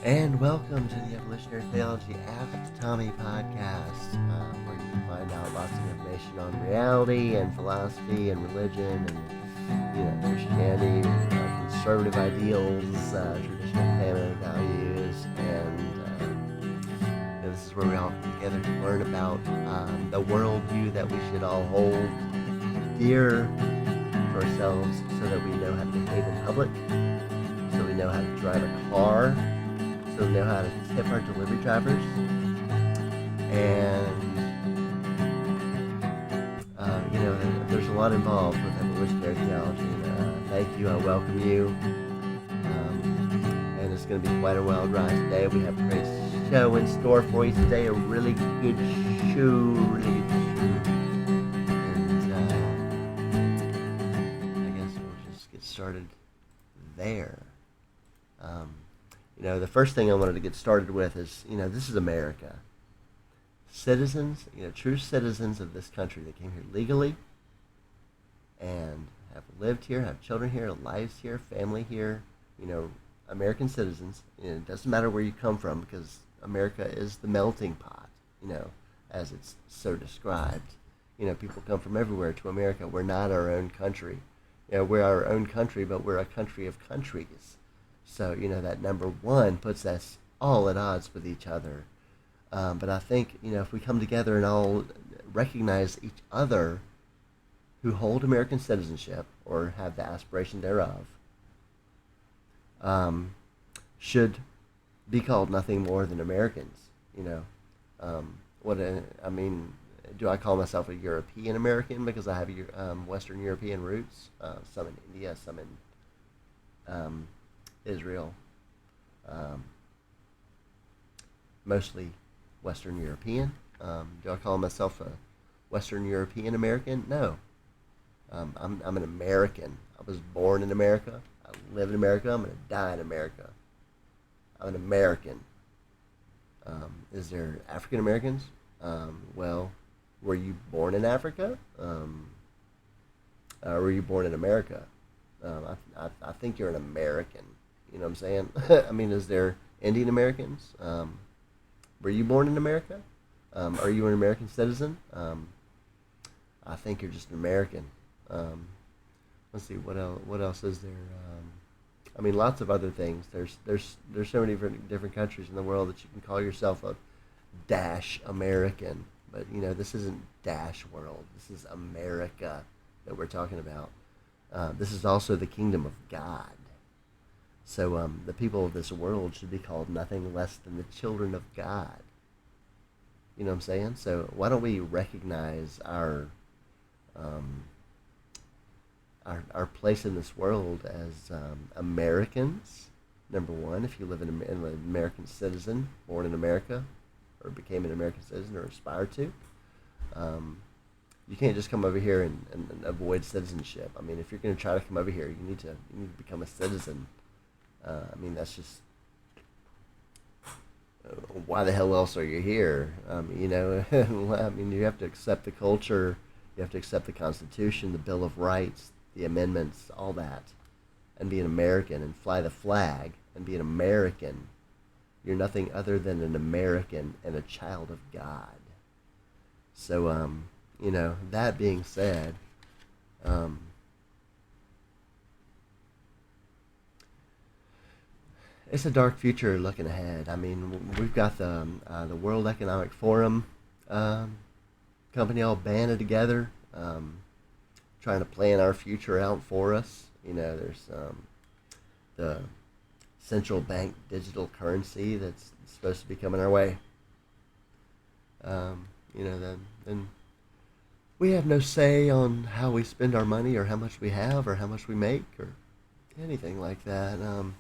And welcome to the Evolutionary Theology Asked Tommy podcast, where you can find out lots of information on reality and philosophy and religion and Christianity, conservative ideals, traditional family values, and this is where we all come together to learn about the worldview that we should all hold dear to ourselves, so that we know how to behave in public, so we know how to drive a car, so we know how to tip our delivery drivers, and there's a lot involved with evolutionary theology. Thank you, I welcome you, and it's going to be quite a wild ride today. We have a great show in store for you today, a really good show, and I guess we'll just get started there. The first thing I wanted to get started with is, this is America. Citizens, true citizens of this country that came here legally and have lived here, have children here, lives here, family here, American citizens. It doesn't matter where you come from, because America is the melting pot, as it's so described. People come from everywhere to America. We're not our own country. We're our own country, but we're a country of countries. So, that number one puts us all at odds with each other. But I think, if we come together and all recognize each other who hold American citizenship or have the aspiration thereof, should be called nothing more than Americans. Do I call myself a European American because I have Western European roots? Some in India, some in Israel, mostly Western European. Do I call myself a Western European American? No. I'm an American. I was born in America. I live in America. I'm going to die in America. I'm an American. Is there African Americans? Well, were you born in Africa? Or were you born in America? I think you're an American. You know what I'm saying? Is there Indian Americans? Were you born in America? Are you an American citizen? I think you're just an American. Let's see, what else is there? Lots of other things. There's so many different countries in the world that you can call yourself a dash American. But this isn't dash world. This is America that we're talking about. This is also the kingdom of God. So the people of this world should be called nothing less than the children of God. You know what I'm saying? So why don't we recognize our place in this world as Americans? Number one, if you live in an American citizen, born in America, or became an American citizen, or aspired to, you can't just come over here and avoid citizenship. If you're going to try to come over here, you need to become a citizen. That's just, why the hell else are you here? You have to accept the culture, you have to accept the Constitution, the Bill of Rights, the amendments, all that, and be an American and fly the flag and be an American. You're nothing other than an American and a child of God. So, that being said, it's a dark future looking ahead. We've got the World Economic Forum company all banded together, trying to plan our future out for us. There's the central bank digital currency that's supposed to be coming our way. Then we have no say on how we spend our money, or how much we have, or how much we make, or anything like that. And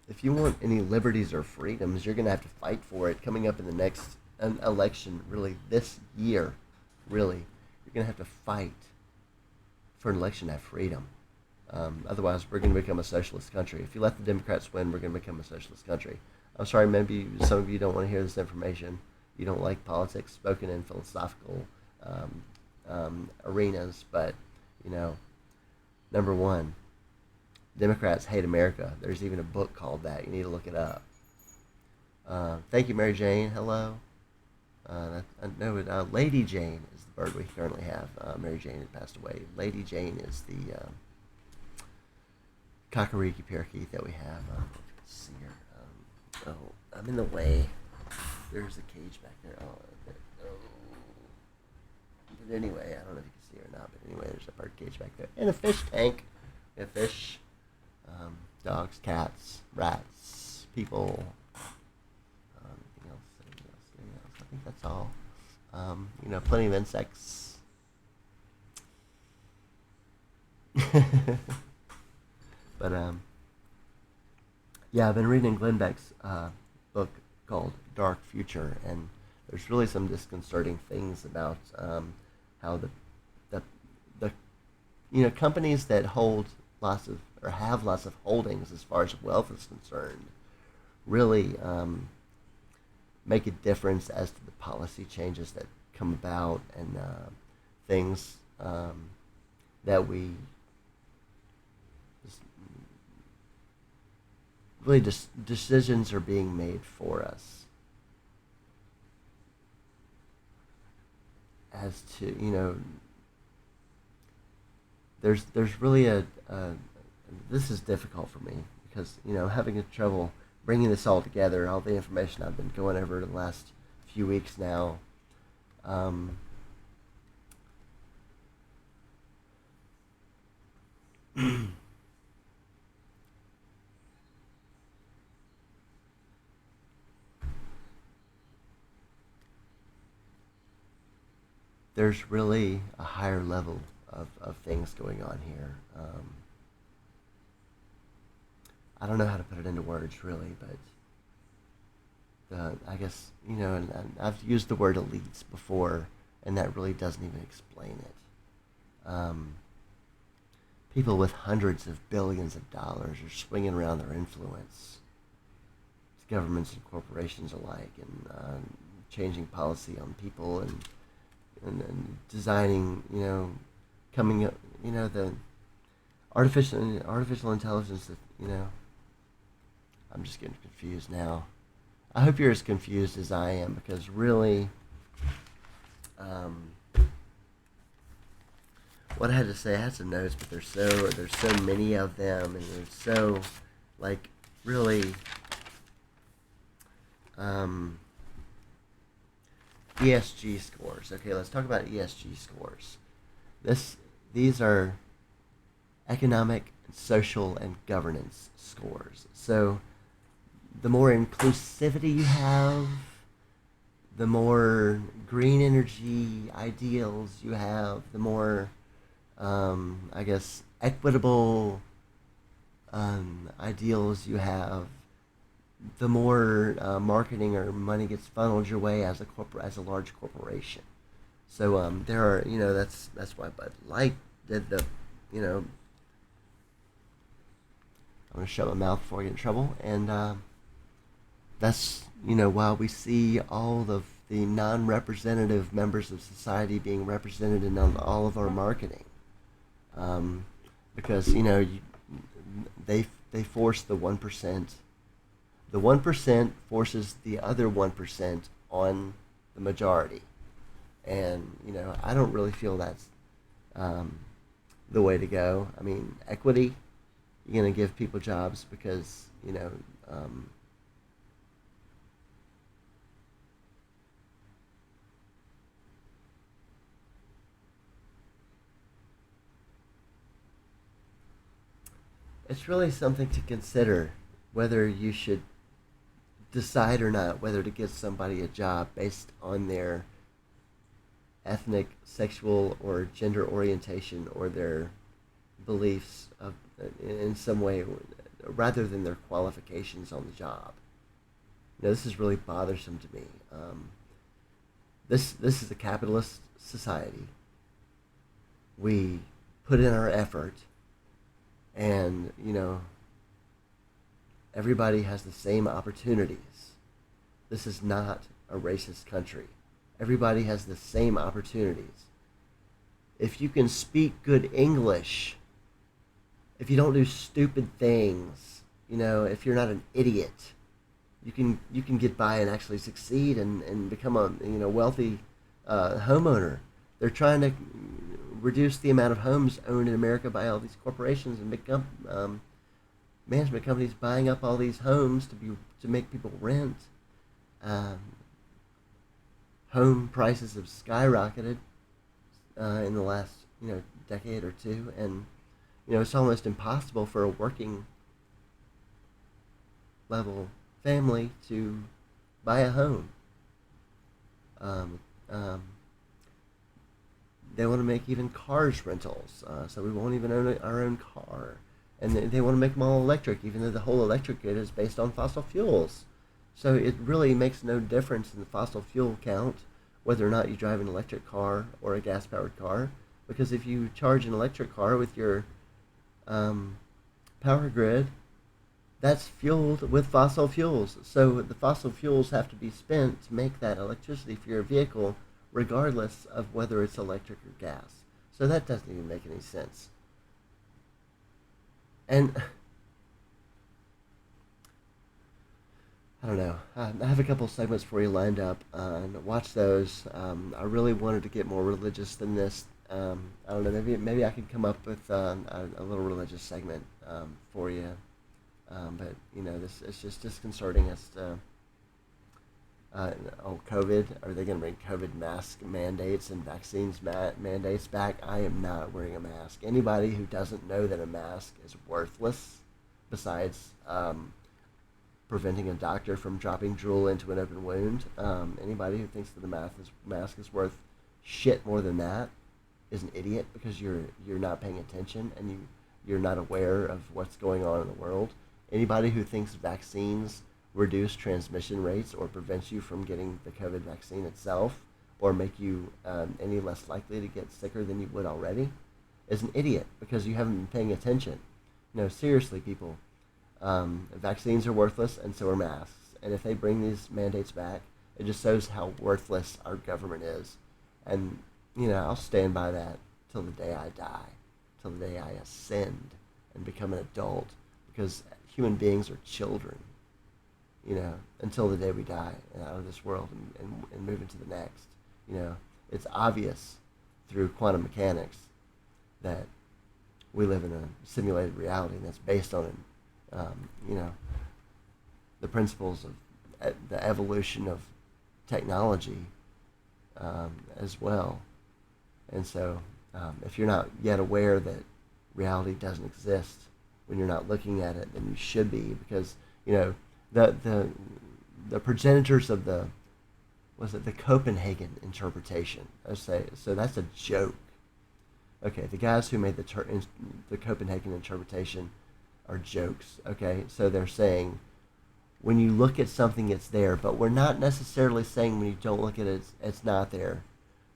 if you want any liberties or freedoms, you're going to have to fight for it coming up in the next election, really, this year. Really, you're going to have to fight for an election to have freedom. Otherwise, we're going to become a socialist country. If you let the Democrats win, we're going to become a socialist country. I'm sorry, maybe some of you don't want to hear this information. You don't like politics spoken in philosophical arenas, but, you know, number one, Democrats hate America. There's even a book called that. You need to look it up. Thank you, Mary Jane. Hello. I know it. Lady Jane is the bird we currently have. Mary Jane had passed away. Lady Jane is the cockericky parakeet that we have. Let's see here. Oh, I'm in the way. There's a cage back there. Oh. But anyway, I don't know if you can see it or not. But anyway, there's a bird cage back there and a fish tank. We have fish, dogs, cats, rats, people. Anything else? I think that's all. Plenty of insects. But yeah, I've been reading Glenn Beck's book called Dark Future, and there's really some disconcerting things about how the companies that hold lots of or have lots of holdings as far as wealth is concerned really make a difference as to the policy changes that come about and things that we really just decisions are being made for us as to there's really a this is difficult for me because having trouble bringing this all together, all the information I've been going over the last few weeks now. There's really a higher level of things going on here. I don't know how to put it into words really, but I guess, and I've used the word elites before, and that really doesn't even explain it. People with hundreds of billions of dollars are swinging around their influence. It's governments and corporations alike, and changing policy on people and designing, coming up, the artificial intelligence that, I'm just getting confused now. I hope you're as confused as I am because really, what I had to say, I had some notes, but there's so many of them, and they're so really ESG scores. Okay, let's talk about ESG scores. These are economic, social, and governance scores. So the more inclusivity you have, the more green energy ideals you have, the more, equitable ideals you have, the more marketing or money gets funneled your way as a large corporation. So there are, that's why Bud Light did the, I'm going to shut my mouth before I get in trouble. And that's, why we see all of the non-representative members of society being represented in all of our marketing. Because, they force the 1%. The 1% forces the other 1% on the majority. And, I don't really feel that's the way to go. I mean, equity, you're going to give people jobs because, it's really something to consider whether you should decide or not whether to give somebody a job based on their ethnic, sexual, or gender orientation or their beliefs of in some way rather than their qualifications on the job. This is really bothersome to me. This is a capitalist society. We put in our effort, and everybody has the same opportunities. This is not a racist country. Everybody has the same opportunities. If you can speak good English, if you don't do stupid things, if you're not an idiot, you can get by and actually succeed and become a wealthy homeowner. They're trying to reduce the amount of homes owned in America by all these corporations and big management companies buying up all these homes to make people rent. Um, Home prices have skyrocketed in the last decade or two, and it's almost impossible for a working level family to buy a home. Um, um, they want to make even cars rentals, so we won't even own our own car. And they want to make them all electric, even though the whole electric grid is based on fossil fuels. So it really makes no difference in the fossil fuel count whether or not you drive an electric car or a gas-powered car, because if you charge an electric car with your um, power grid, that's fueled with fossil fuels. So the fossil fuels have to be spent to make that electricity for your vehicle, regardless of whether it's electric or gas. So that doesn't even make any sense. And I don't know. I have a couple segments for you lined up, and watch those. I really wanted to get more religious than this. I don't know. Maybe I can come up with a little religious segment for you. But this it's just disconcerting as to COVID. Are they going to bring COVID mask mandates and vaccines mandates back? I am not wearing a mask. Anybody who doesn't know that a mask is worthless, besides preventing a doctor from dropping drool into an open wound, anybody who thinks that the mask is worth shit more than that is an idiot, because you're not paying attention, and you're not aware of what's going on in the world. Anybody who thinks vaccines reduce transmission rates or prevents you from getting the COVID vaccine itself, or make you any less likely to get sicker than you would already, is an idiot, because you haven't been paying attention. No, seriously, people. Vaccines are worthless, and so are masks. And if they bring these mandates back, it just shows how worthless our government is. And I'll stand by that till the day I die, till the day I ascend and become an adult, because human beings are children, until the day we die and out of this world and move into the next. It's obvious through quantum mechanics that we live in a simulated reality, and that's based on the principles of the evolution of technology as well. And so if you're not yet aware that reality doesn't exist when you're not looking at it, then you should be, because the progenitors of the Copenhagen interpretation. I say so that's a joke. Okay, the guys who made the Copenhagen interpretation are jokes. Okay, so they're saying when you look at something, it's there, but we're not necessarily saying when you don't look at it, it's not there.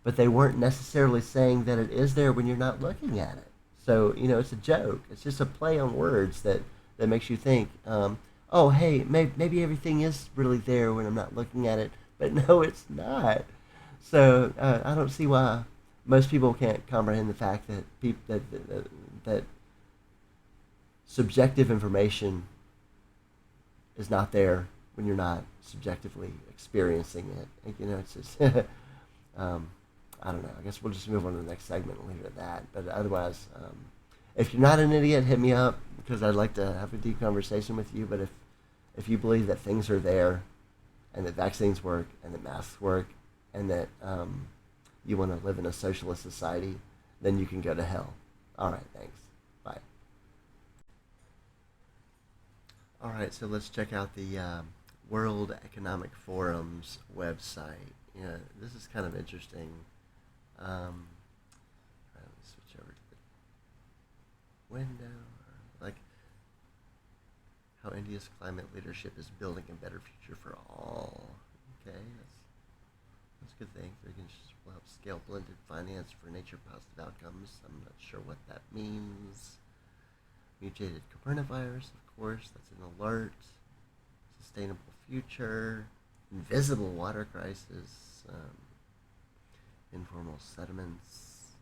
But they weren't necessarily saying that it is there when you're not looking at it. So it's a joke. It's just a play on words that makes you think, oh, hey, maybe everything is really there when I'm not looking at it, but no, it's not. So I don't see why most people can't comprehend the fact that that subjective information is not there when you're not subjectively experiencing it. It's just I don't know. I guess we'll just move on to the next segment and leave it at that. But otherwise, if you're not an idiot, hit me up, because I'd like to have a deep conversation with you. But if you believe that things are there, and that vaccines work, and that masks work, and that you want to live in a socialist society, then you can go to hell. All right, thanks. Bye. All right, so let's check out the World Economic Forum's website. This is kind of interesting. All right, let me switch over to window, like how India's climate leadership is building a better future for all. Okay, that's a good thing. Will help scale blended finance for nature positive outcomes. I'm not sure what that means. Mutated coronavirus, of course, that's an alert. Sustainable future. Invisible water crisis. Informal sediments.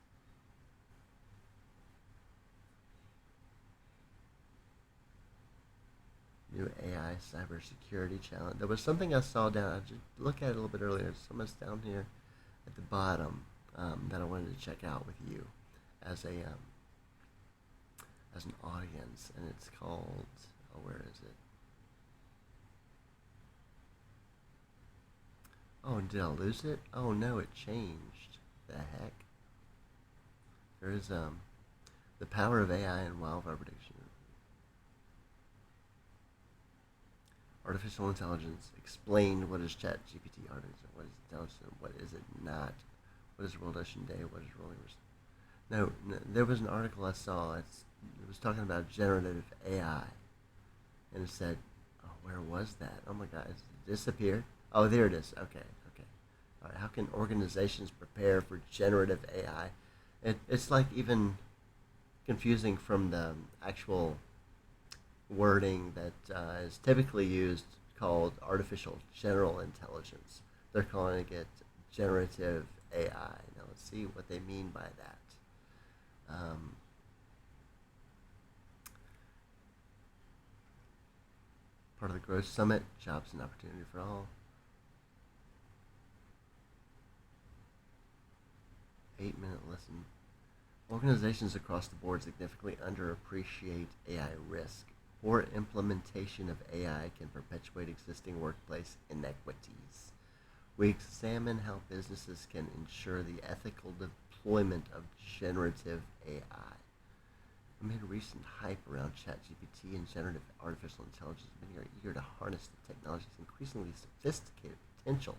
New AI cybersecurity challenge. There was something I saw down. I just look at it a little bit earlier. Something's down here at the bottom that I wanted to check out with you as an audience, and it's called. Oh, where is it? Oh, did I lose it? Oh no, it changed. The heck? There is the power of AI and wildfire prediction. Artificial intelligence explained what is ChatGPT, what is intelligence, what is it not, what is World Ocean Day, what is rolling. No, there was an article I saw. It was talking about generative AI, and it said, "Oh, where was that? Oh my God, it disappeared. Oh, there it is. Okay, okay. All right. How can organizations prepare for generative AI? It's like even confusing from the actual wording that is typically used called artificial general intelligence. They're calling it generative AI. Now let's see what they mean by that. Part of the Growth Summit, Jobs and Opportunity for All. 8-minute lesson. Organizations across the board significantly underappreciate AI risk. Poor implementation of AI can perpetuate existing workplace inequities. We examine how businesses can ensure the ethical deployment of generative AI. Amid recent hype around ChatGPT and generative artificial intelligence, many are eager to harness the technology's increasingly sophisticated potential.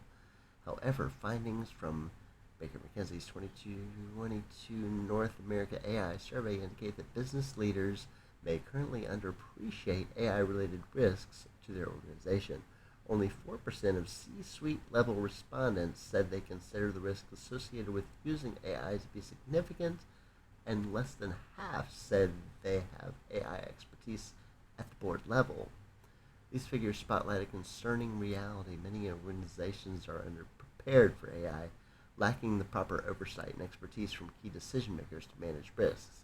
However, findings from Baker McKenzie's 2022 North America AI survey indicate that business leaders may currently underappreciate AI-related risks to their organization. Only 4% of C-suite level respondents said they consider the risks associated with using AI to be significant, and less than half said they have AI expertise at the board level. These figures spotlight a concerning reality. Many organizations are underprepared for AI, lacking the proper oversight and expertise from key decision makers to manage risks.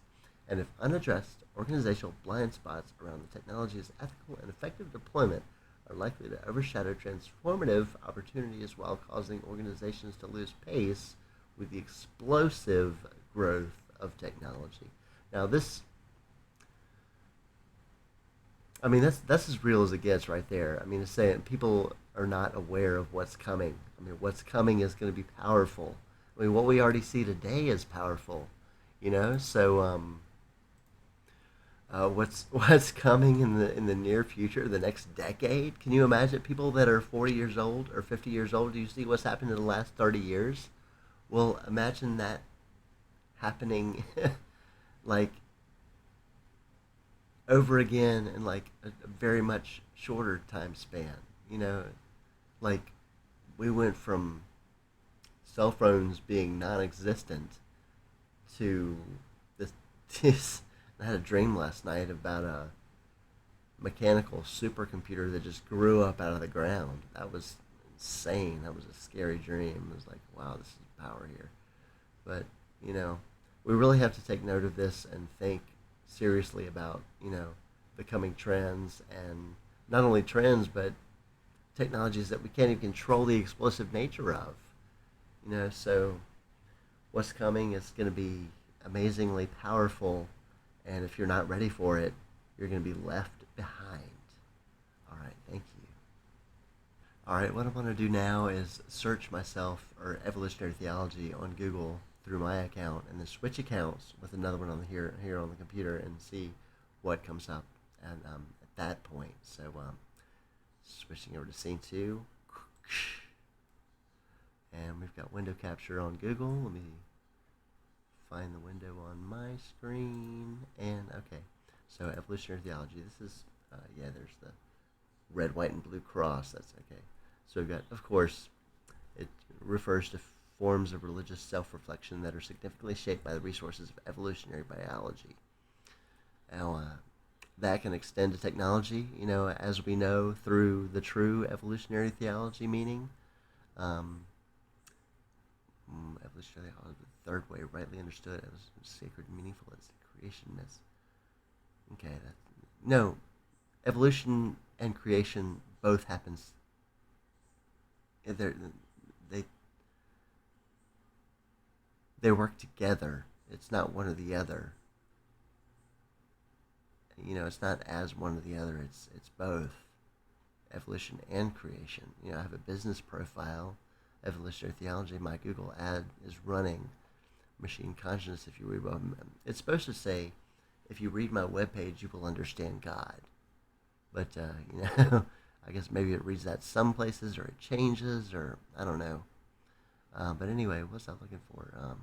And if unaddressed, organizational blind spots around the technology's ethical and effective deployment are likely to overshadow transformative opportunities while causing organizations to lose pace with the explosive growth of technology. Now that's as real as it gets right there. I mean, it's saying people are not aware of what's coming. I mean, what's coming is going to be powerful. I mean, what we already see today is powerful, you know. So, what's coming in the near future, the next decade? Can you imagine people that are 40 years old or 50 years old? Do you see what's happened in the last 30 years? Well, imagine that happening like over again in like a very much shorter time span. You know, like we went from cell phones being non-existent to this. I had a dream last night about a mechanical supercomputer that just grew up out of the ground. That was insane. That was a scary dream. It was like, wow, this is power here. But you know, we really have to take note of this and think seriously about, you know, the coming trends, and not only trends but technologies that we can't even control the explosive nature of. You know, so what's coming is going to be amazingly powerful, and if you're not ready for it, you're going to be left behind. All right, thank you. All right, what I'm going to do now is search myself or evolutionary theology on Google through my account, and then switch accounts with another one on here on the computer and see what comes up at that point. So switching over to scene 2, and we've got window capture on Google. Let me find the window on my screen. And okay, so evolutionary theology. This is yeah. There's the red, white, and blue cross. That's okay. So we've got, of course, it refers to forms of religious self-reflection that are significantly shaped by the resources of evolutionary biology. Now, that can extend to technology, as we know through the true evolutionary theology meaning. Um, Evolutionary theology, the third way, rightly understood as sacred and meaningful as creationness. Okay, no, evolution and creation both happens. They're, they they work together. It's not one or the other. It's not as one or the other. It's both evolution and creation. I have a business profile, evolutionary theology. My Google ad is running machine consciousness. If you read, it's supposed to say, if you read my webpage, you will understand God. But I guess maybe it reads that some places, or it changes, or I don't know. But anyway, what's I looking for?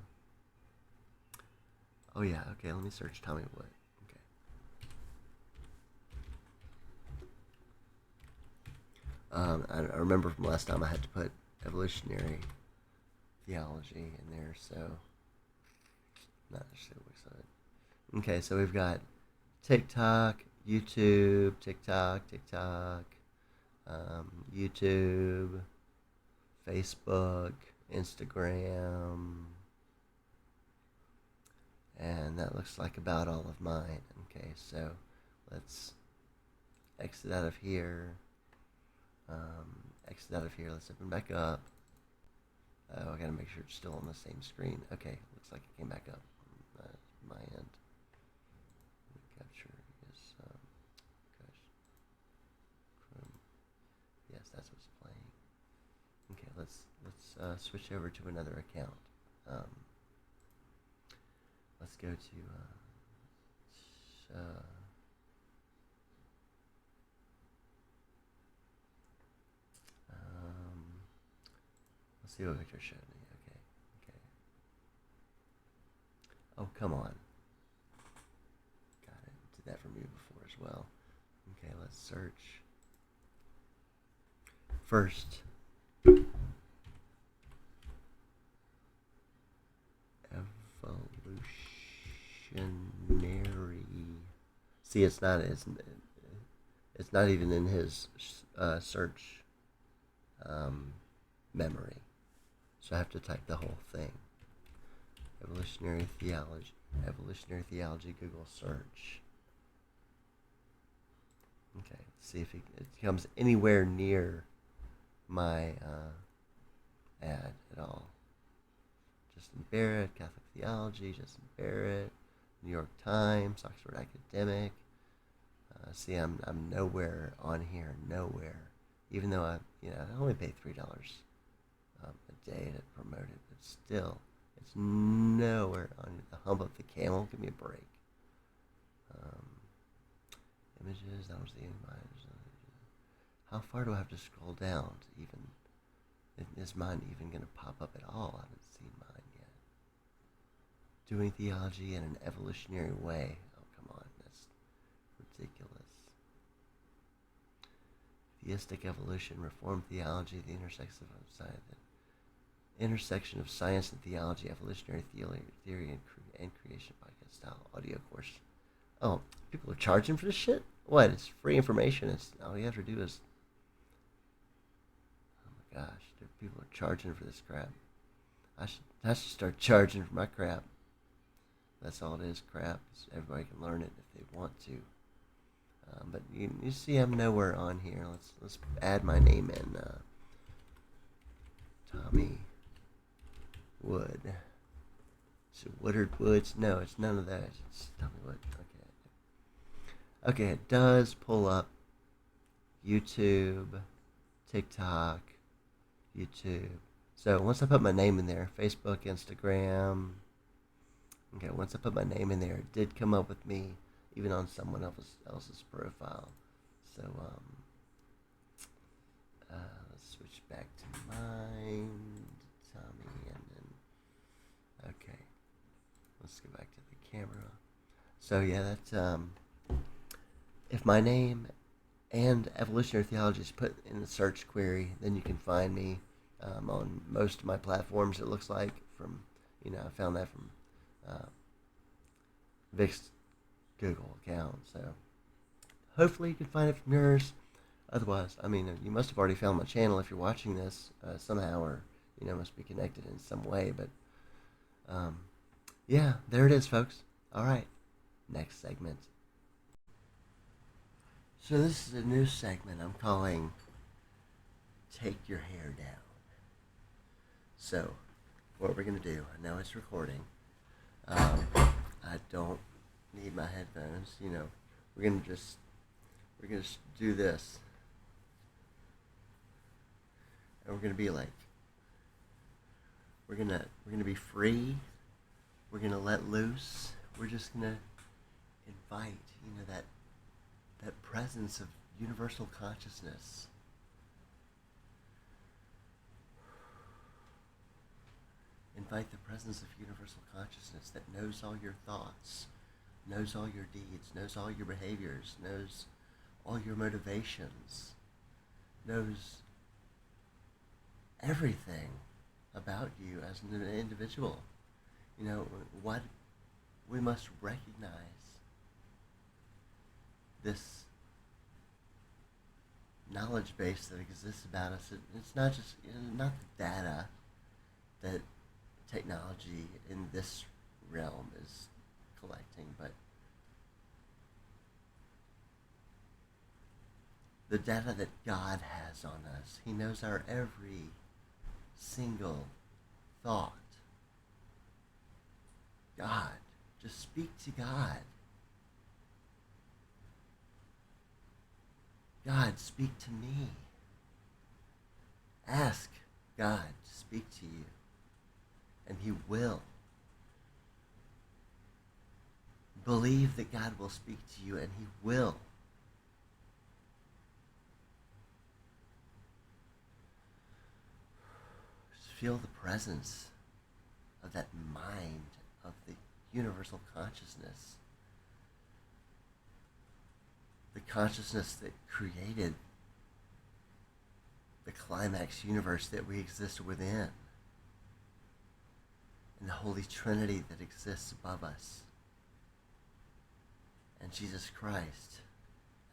Oh yeah, okay. Let me search Tommy Wood. I remember from last time I had to put evolutionary theology in there, so not necessarily excited. Okay, so we've got TikTok, YouTube, YouTube, Facebook, Instagram, and that looks like about all of mine. Okay, so let's exit out of here. Exit out of here. Let's open back up. Oh, I gotta make sure it's still on the same screen. Okay, looks like it came back up on my end. Capture is Chrome. Yes, that's what's playing. Okay, let's switch over to another account. Let's go to let's see what Victor showed me. Okay. Oh, come on. Got it. Did that for me before as well. Okay, let's search. First, evolutionary. See, it's not even in his search memory. So I have to type the whole thing. Evolutionary theology, Google search. Okay, let's see if it comes anywhere near my ad at all. Justin Barrett, Catholic Theology, Justin Barrett, New York Times, Oxford Academic. See, I'm nowhere on here, nowhere. Even though I only pay $3 a day to promote it, but still, it's nowhere on the hump of the camel. Give me a break. Images. That was the images. How far do I have to scroll down to even? Is mine even going to pop up at all? I haven't seen mine yet. Doing theology in an evolutionary way. Oh, come on. That's ridiculous. Theistic evolution, Reformed theology, the intersection of science and theology, evolutionary theory and creation podcast style audio course. Oh, people are charging for this shit? What? It's free information. It's all you have to do is. Oh my gosh, people are charging for this crap. I should start charging for my crap. That's all it is, crap. Everybody can learn it if they want to. But you see, I'm nowhere on here. Let's add my name in. Tommy Wood. Is it Woodard Woods? No, it's none of that. It's Tommy Wood. Okay, it does pull up YouTube, TikTok, YouTube. So once I put my name in there, Facebook, Instagram. Okay, once I put my name in there, it did come up with me, even on someone else's profile. So let's switch back to mine, Tommy, and then okay, let's go back to the camera. So yeah, that's if my name and evolutionary theology is put in the search query, then you can find me on most of my platforms. It looks like from I found that from Vic's Google account. So hopefully you can find it from yours. Otherwise, I mean, you must have already found my channel if you're watching this somehow, or must be connected in some way. But yeah, there it is, folks. All right, next segment. So this is a new segment I'm calling "Take Your Hair Down." So, what we're gonna do? I know it's recording. I don't need my headphones. We're gonna just do this, and we're gonna be like, we're gonna be free. We're gonna let loose. We're just gonna invite, that presence of universal consciousness. Invite the presence of universal consciousness that knows all your thoughts, knows all your deeds, knows all your behaviors, knows all your motivations, knows everything about you as an individual. What we must recognize this knowledge base that exists about us. It's not just not the data that technology in this realm is collecting, but the data that God has on us. He knows our every single thought. God, just speak to God. God, speak to me. Ask God to speak to you, and He will. Believe that God will speak to you, and He will. Just feel the presence of that mind of the universal consciousness. The consciousness that created the climax universe that we exist within, and the Holy Trinity that exists above us, and Jesus Christ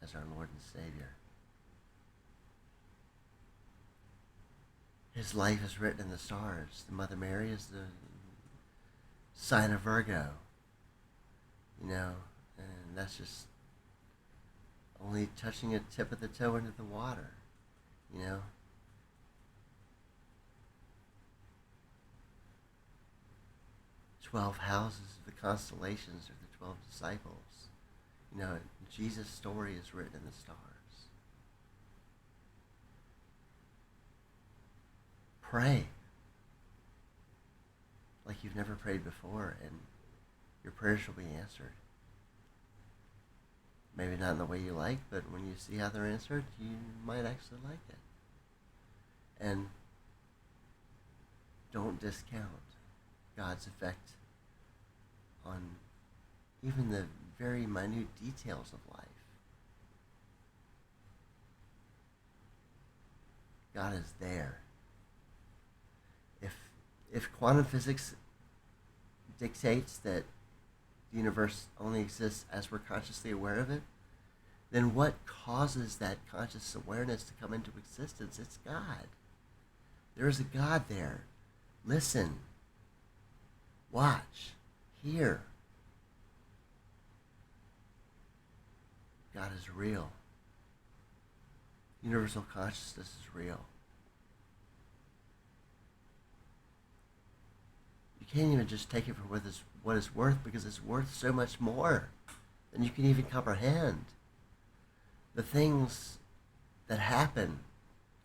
as our Lord and Savior. His life is written in the stars. The Mother Mary is the sign of Virgo, and that's just only touching a tip of the toe into the water, 12 houses of the constellations are the 12 disciples. Jesus' story is written in the stars. Pray like you've never prayed before, and your prayers will be answered. Maybe not in the way you like, but when you see how they're answered, you might actually like it. And don't discount God's effect on even the very minute details of life. God is there. If quantum physics dictates that the universe only exists as we're consciously aware of it, then what causes that conscious awareness to come into existence? It's God. There is a God there. Listen. Watch. Hear. God is real. Universal consciousness is real. You can't even just take it for what it's worth, because it's worth so much more than you can even comprehend. The things that happen,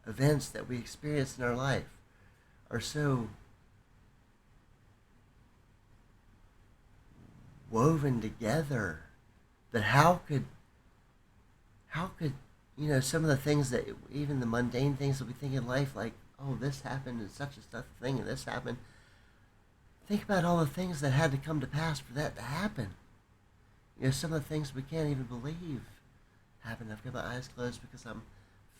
events that we experience in our life, are so woven together that how could some of the things that, even the mundane things that we think in life, like, oh, this happened and such a stuff thing and this happened, Think about all the things that had to come to pass for that to happen. Some of the things we can't even believe happened. I've got my eyes closed because I'm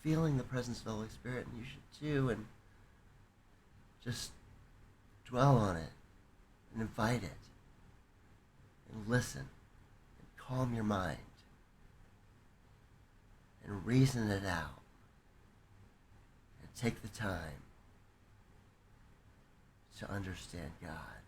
feeling the presence of the Holy Spirit, and you should too, and just dwell on it and invite it and listen and calm your mind and reason it out and take the time to understand God.